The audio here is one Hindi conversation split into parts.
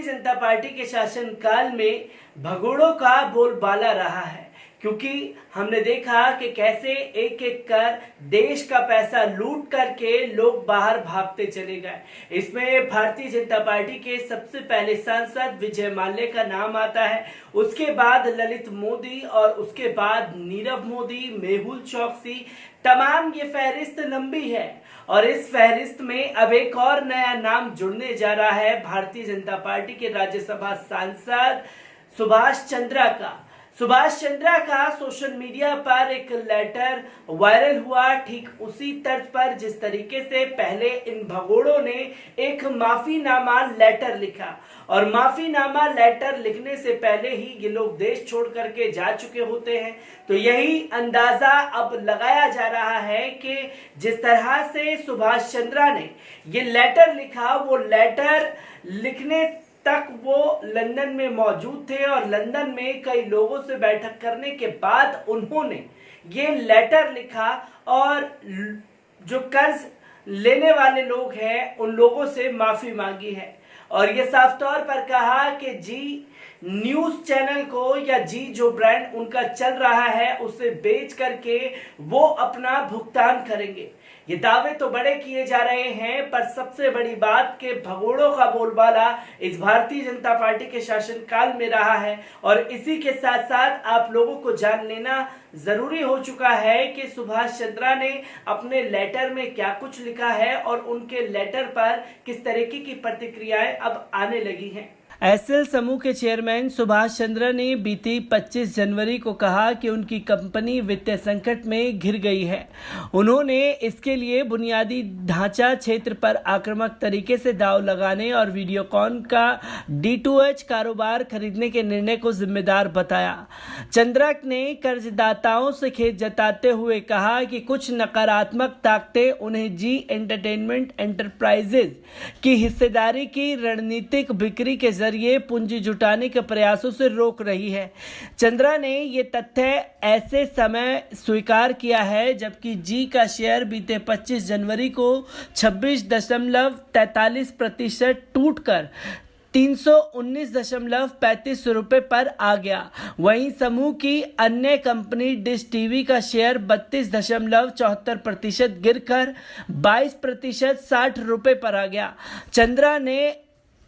भारतीय जनता पार्टी के शासनकाल में भगोड़ों का बोलबाला रहा है, क्योंकि हमने देखा कि कैसे एक एक कर देश का पैसा लूट करके लोग बाहर भागते चले गए। इसमें भारतीय जनता पार्टी के सबसे पहले सांसद विजय माल्या का नाम आता है, उसके बाद ललित मोदी और उसके बाद नीरव मोदी, मेहुल चौकसी, तमाम ये फहरिस्त लंबी है। और इस फहरिस्त में अब एक और नया नाम जुड़ने जा रहा है भारतीय जनता पार्टी के राज्यसभा सांसद सुभाष चंद्रा का सोशल मीडिया पर एक लेटर वायरल हुआ, ठीक उसी तर्ज पर जिस तरीके से पहले इन भगोड़ों ने एक माफीनामा लेटर लिखा। और माफीनामा लेटर लिखने से पहले ही ये लोग देश छोड़ करके जा चुके होते हैं। तो यही अंदाजा अब लगाया जा रहा है कि जिस तरह से सुभाष चंद्रा ने ये लेटर लिखा, वो लेटर लिखने तक वो लंदन में मौजूद थे और लंदन में कई लोगों से बैठक करने के बाद उन्होंने ये लेटर लिखा और जो कर्ज लेने वाले लोग हैं उन लोगों से माफी मांगी है। और ये साफ तौर पर कहा कि जी न्यूज चैनल को या जी जो ब्रांड उनका चल रहा है उसे बेच करके वो अपना भुगतान करेंगे। ये दावे तो बड़े किए जा रहे हैं, पर सबसे बड़ी बात कि भगोड़ों का बोलबाला इस भारतीय जनता पार्टी के शासनकाल में रहा है। और इसी के साथ साथ आप लोगों को जान लेना जरूरी हो चुका है कि सुभाष चंद्रा ने अपने लेटर में क्या कुछ लिखा है और उनके लेटर पर किस तरीके की प्रतिक्रियाएं अब आने लगी हैं। एसएल समूह के चेयरमैन सुभाष चंद्रा ने बीती 25 जनवरी को कहा कि उनकी कंपनी वित्तीय संकट में घिर गई है। उन्होंने इसके लिए बुनियादी ढांचा क्षेत्र पर आक्रामक तरीके से दांव लगाने और वीडियोकॉन का D2H कारोबार खरीदने के निर्णय को जिम्मेदार बताया। चंद्रा ने कर्जदाताओं से खेद जताते हुए कहा कि कुछ नकारात्मक ताकतें उन्हें जी एंटरटेनमेंट एंटरप्राइजेज की हिस्सेदारी की रणनीतिक बिक्री के जरिए पूंजी जुटाने के प्रयासों से रोक रही है। चंद्रा ने ये तथ्य ऐसे समय स्वीकार किया है जबकि जी का शेयर बीते 25 जनवरी को 26.43% टूटकर 319.35 रुपए पर आ गया। वहीं समूह की अन्य कंपनी डिश टीवी का शेयर 32.74% गिरकर 22% 60 रुपए पर आ गया। चंद्रा ने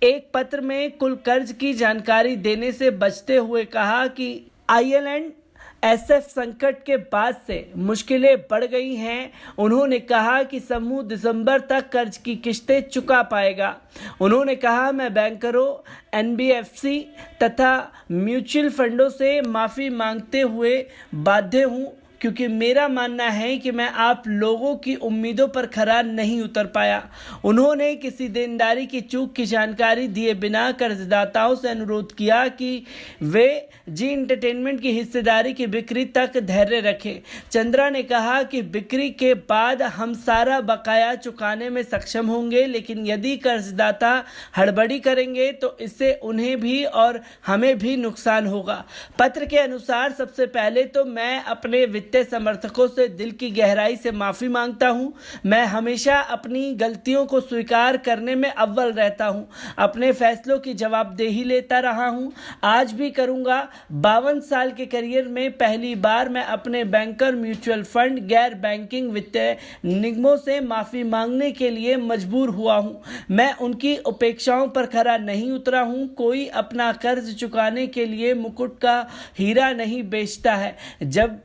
एक पत्र में कुल कर्ज की जानकारी देने से बचते हुए कहा कि IL&SF संकट के बाद से मुश्किलें बढ़ गई हैं। उन्होंने कहा कि समूह दिसंबर तक कर्ज की किश्तें चुका पाएगा। उन्होंने कहा, मैं बैंकरों, NBFC तथा म्यूचुअल फंडों से माफ़ी मांगते हुए बाध्य हूँ, क्योंकि मेरा मानना है कि मैं आप लोगों की उम्मीदों पर खरा नहीं उतर पाया। उन्होंने किसी देनदारी की चूक की जानकारी दिए बिना कर्जदाताओं से अनुरोध किया कि वे जी एंटरटेनमेंट की हिस्सेदारी की बिक्री तक धैर्य रखें। चंद्रा ने कहा कि बिक्री के बाद हम सारा बकाया चुकाने में सक्षम होंगे, लेकिन यदि कर्जदाता हड़बड़ी करेंगे तो इससे उन्हें भी और हमें भी नुकसान होगा। पत्र के अनुसार सबसे पहले तो मैं अपने वित्तीय समर्थकों से दिल की गहराई से माफी मांगता हूं। मैं हमेशा अपनी गलतियों को स्वीकार करने में अव्वल रहता हूं, अपने फैसलों की जवाबदेही लेता रहा हूं, आज भी करूंगा। 52 साल के करियर में पहली बार मैं अपने बैंकर, म्यूचुअल फंड, गैर बैंकिंग वित्तीय निगमों से माफी मांगने के लिए मजबूर हुआ हूं। मैं उनकी उपेक्षाओं पर खरा नहीं उतरा हूं। कोई अपना कर्ज चुकाने के लिए मुकुट का हीरा नहीं बेचता है। जब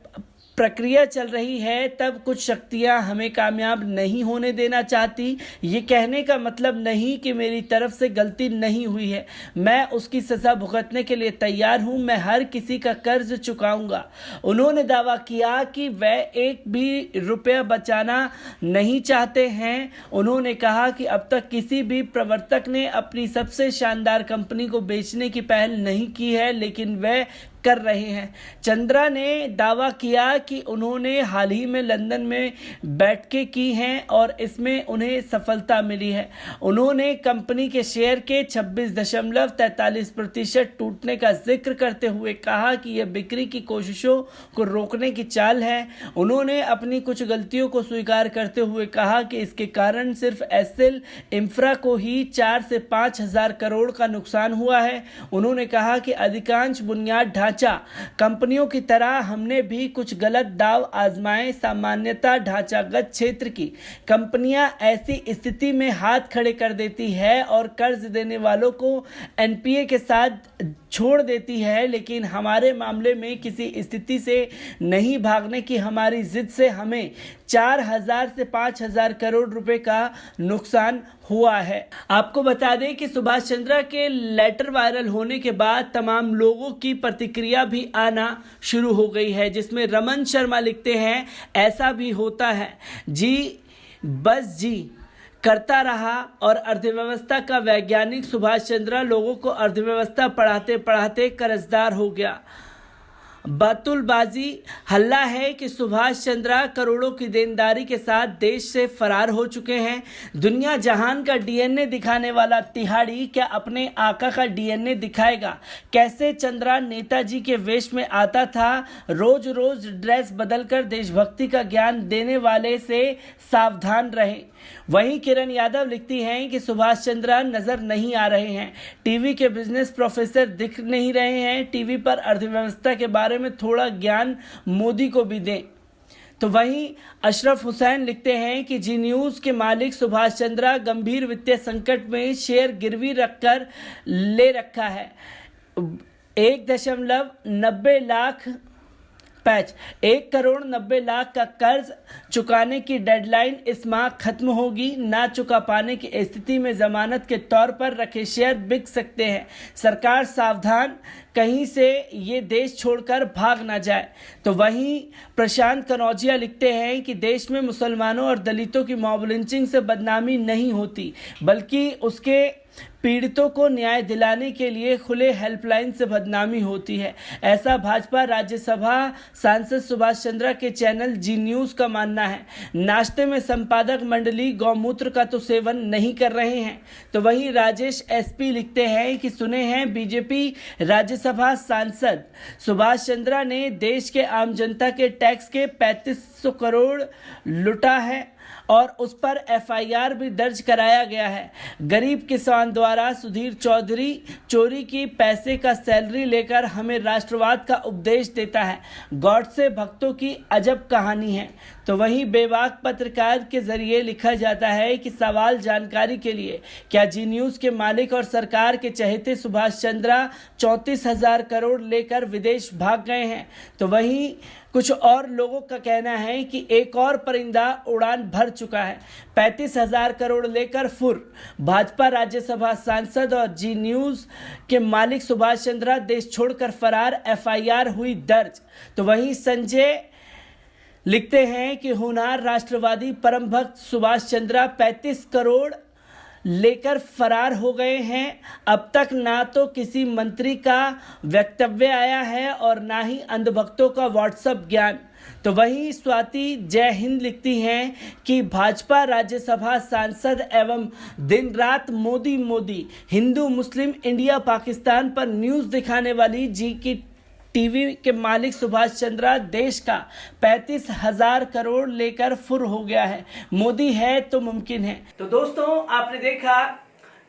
प्रक्रिया चल रही है तब कुछ शक्तियां हमें कामयाब नहीं होने देना चाहती। ये कहने का मतलब नहीं कि मेरी तरफ से गलती नहीं हुई है, मैं उसकी सज़ा भुगतने के लिए तैयार हूं। मैं हर किसी का कर्ज चुकाऊंगा। उन्होंने दावा किया कि वह एक भी रुपया बचाना नहीं चाहते हैं। उन्होंने कहा कि अब तक किसी भी प्रवर्तक ने अपनी सबसे शानदार कंपनी को बेचने की पहल नहीं की है, लेकिन वह कर रहे हैं। चंद्रा ने दावा किया कि उन्होंने हाल ही में लंदन में बैठकें की हैं और इसमें उन्हें सफलता मिली है। उन्होंने कंपनी के शेयर के 26.43% टूटने का जिक्र करते हुए कहा कि यह बिक्री की कोशिशों को रोकने की चाल है। उन्होंने अपनी कुछ गलतियों को स्वीकार करते हुए कहा कि इसके कारण सिर्फ एसएल इंफ्रा को ही 4 से 5 हजार करोड़ का नुकसान हुआ है। उन्होंने कहा कि अधिकांश बुनियाद ढांचा कंपनियों की तरह हमने भी कुछ गलत दाव आजमाए। सामान्यतः ढांचागत क्षेत्र की कंपनियां ऐसी स्थिति में हाथ खड़े कर देती है और कर्ज देने वालों को एनपीए के साथ छोड़ देती है, लेकिन हमारे मामले में किसी स्थिति से नहीं भागने की हमारी जिद से हमें 4,000 से 5,000 करोड़ रुपए का नुकसान हुआ है। आपको बता दें कि सुभाष चंद्रा के लेटर वायरल होने के बाद तमाम लोगों की प्रतिक्रिया भी आना शुरू हो गई है, जिसमें रमन शर्मा लिखते हैं, ऐसा भी होता है जी, बस जी करता रहा। और अर्थव्यवस्था का वैज्ञानिक सुभाष चंद्रा लोगों को अर्थव्यवस्था पढ़ाते पढ़ाते कर्जदार हो गया। बातुलबाजी हल्ला है कि सुभाष चंद्रा करोड़ों की देनदारी के साथ देश से फरार हो चुके हैं। दुनिया जहान का डीएनए दिखाने वाला तिहाड़ी क्या अपने आका का डीएनए दिखाएगा? कैसे चंद्रा नेताजी के वेश में आता था? रोज रोज ड्रेस बदलकर देशभक्ति का ज्ञान देने वाले से सावधान रहें। वहीं किरण यादव लिखती हैं कि सुभाष चंद्रा नजर नहीं आ रहे हैं, टीवी के बिजनेस प्रोफेसर दिख नहीं रहे हैं, टीवी पर अर्थव्यवस्था के बारे में थोड़ा ज्ञान मोदी को भी दें। तो वहीं अशरफ हुसैन लिखते हैं कि जी न्यूज़ के मालिक सुभाष चंद्रा गंभीर वित्तीय संकट में शेयर गिरवी रखकर ले रखा है। 1.90 लाख 1,90,00,000 का कर्ज चुकाने की डेडलाइन इस माह खत्म होगी। ना चुका पाने की स्थिति में जमानत के तौर पर रखे शेयर बिक सकते हैं। सरकार सावधान, कहीं से ये देश छोड़कर भाग ना जाए। तो वहीं प्रशांत कनौजिया लिखते हैं कि देश में मुसलमानों और दलितों की मॉब लिंचिंग से बदनामी नहीं होती, बल्कि उसके पीड़ितों को न्याय दिलाने के लिए खुले हेल्पलाइन से बदनामी होती है। ऐसा भाजपा राज्यसभा सांसद सुभाष चंद्रा के चैनल जी न्यूज़ का मानना है। नाश्ते में संपादक मंडली गौमूत्र का तो सेवन नहीं कर रहे हैं। तो वहीं राजेश एसपी लिखते हैं कि सुने हैं बीजेपी राज्यसभा सांसद सुभाष चंद्रा ने देश के आम जनता के टैक्स के 3500 करोड़ लुटा है और उस पर एफआईआर भी दर्ज कराया गया है। गरीब किसान द्वारा सुधीर चौधरी चोरी की पैसे का सैलरी लेकर हमें राष्ट्रवाद का उपदेश देता है। गॉड से भक्तों की अजब कहानी है। तो वहीं बेबाक पत्रकार के जरिए लिखा जाता है कि सवाल जानकारी के लिए, क्या जी न्यूज़ के मालिक और सरकार के चहेते सुभाष चंद्रा 34,000 करोड़ लेकर विदेश भाग गए हैं? तो वहीं कुछ और लोगों का कहना है कि एक और परिंदा उड़ान भर चुका है। 35,000 करोड़ लेकर फुर। भाजपा राज्यसभा सांसद और जी न्यूज़ के मालिक सुभाष चंद्रा देश छोड़कर फरार, एफआईआर हुई दर्ज। तो वहीं संजय लिखते हैं कि होनहार राष्ट्रवादी परम भक्त सुभाष चंद्रा 35 करोड़ लेकर फरार हो गए हैं। अब तक ना तो किसी मंत्री का वक्तव्य आया है और ना ही अंधभक्तों का व्हाट्सएप ज्ञान। तो वहीं स्वाति जय हिंद लिखती हैं कि भाजपा राज्यसभा सांसद एवं दिन रात मोदी मोदी हिंदू मुस्लिम इंडिया पाकिस्तान पर न्यूज़ दिखाने वाली जी की टीवी के मालिक सुभाष चंद्रा देश का 35,000 करोड़ लेकर फुर हो गया है। मोदी है तो मुमकिन है। तो दोस्तों, आपने देखा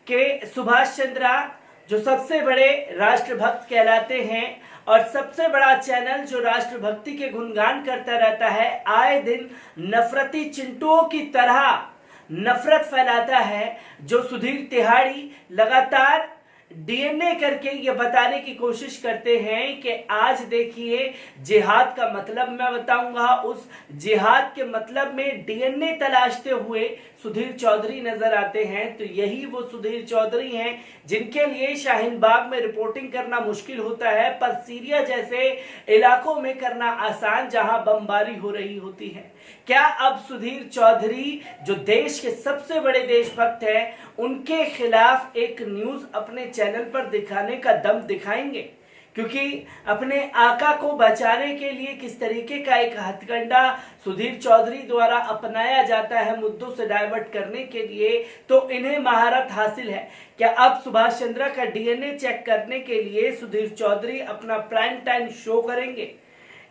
कि सुभाष चंद्रा जो सबसे बड़े राष्ट्रभक्त कहलाते हैं और सबसे बड़ा चैनल जो राष्ट्रभक्ति के गुणगान करता रहता है, आए दिन नफरती चिंटुओं की तरह नफरत फैलाता है। जो सुधीर तिहाड़ी लगातार डीएनए करके ये बताने की कोशिश करते हैं कि आज देखिए जिहाद का मतलब मैं बताऊंगा, उस जिहाद के मतलब में डीएनए तलाशते हुए सुधीर चौधरी नजर आते हैं। तो यही वो सुधीर चौधरी हैं जिनके लिए शाहीन बाग में रिपोर्टिंग करना मुश्किल होता है, पर सीरिया जैसे इलाकों में करना आसान, जहां बमबारी हो रही होती है। क्या अब सुधीर चौधरी जो देश के सबसे बड़े देशभक्त हैं, उनके खिलाफ एक न्यूज अपने चैनल पर दिखाने का दम दिखाएंगे? क्योंकि अपने आका को बचाने के लिए किस तरीके का एक हथकंडा सुधीर चौधरी द्वारा अपनाया जाता है मुद्दों से डाइवर्ट करने के लिए, तो इन्हें महारत हासिल है। क्या अब सुभाष चंद्रा का डीएनए चेक करने के लिए सुधीर चौधरी अपना प्राइम टाइम शो करेंगे?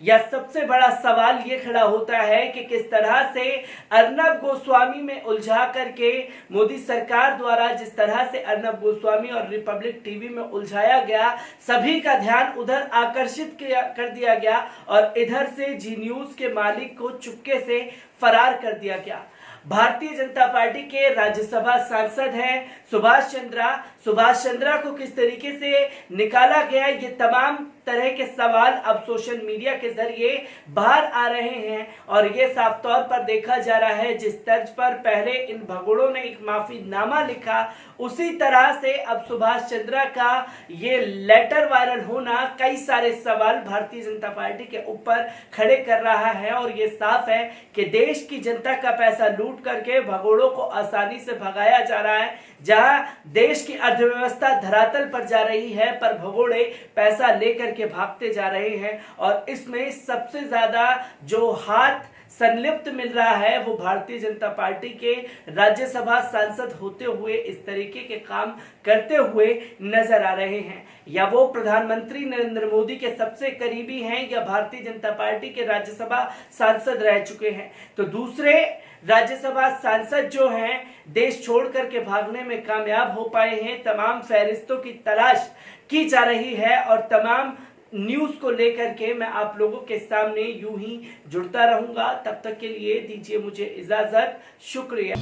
या सबसे बड़ा सवाल ये खड़ा होता है कि किस तरह से अर्नब गोस्वामी में उलझा करके मोदी सरकार द्वारा जिस तरह से अर्नब गोस्वामी और रिपब्लिक टीवी में उलझाया गया, सभी का ध्यान उधर आकर्षित कर दिया गया और इधर से जी न्यूज के मालिक को चुपके से फरार कर दिया गया। भारतीय जनता पार्टी के राज्यसभा सांसद हैं सुभाष चंद्रा को किस तरीके से निकाला गया, ये तमाम तरह के सवाल अब सोशल मीडिया के जरिए बाहर आ रहे हैं और ये साफ तौर पर देखा जा रहा है जिस तर्ज पर पहले इन भगोड़ों ने एक माफीनामा लिखा, उसी तरह से अब सुभाष चंद्रा का ये लेटर वायरल होना कई सारे सवाल भारतीय जनता पार्टी के ऊपर खड़े कर रहा है। और ये साफ है कि देश की जनता का पैसा लूट करके भगोड़ों को आसानी से भगाया जा रहा है। जहां देश की अर्थव्यवस्था धरातल पर जा रही है, पर भगोड़े पैसा लेकर के भागते जा रहे हैं और इसमें सबसे ज्यादा जो हाथ संलिप्त मिल रहा है वो भारतीय जनता पार्टी के राज्यसभा सांसद होते हुए इस तरीके के काम करते हुए नजर आ रहे हैं। या वो प्रधानमंत्री नरेंद्र मोदी के सबसे करीबी हैं या भारतीय जनता पार्टी के राज्यसभा सांसद रह चुके हैं। तो दूसरे राज्यसभा सांसद जो हैं देश छोड़ करके भागने में कामयाब हो पाए हैं। तमाम फहरिस्तों की तलाश की जा रही है और तमाम न्यूज को लेकर के मैं आप लोगों के सामने यूं ही जुड़ता रहूंगा। तब तक के लिए दीजिए मुझे इजाजत। शुक्रिया।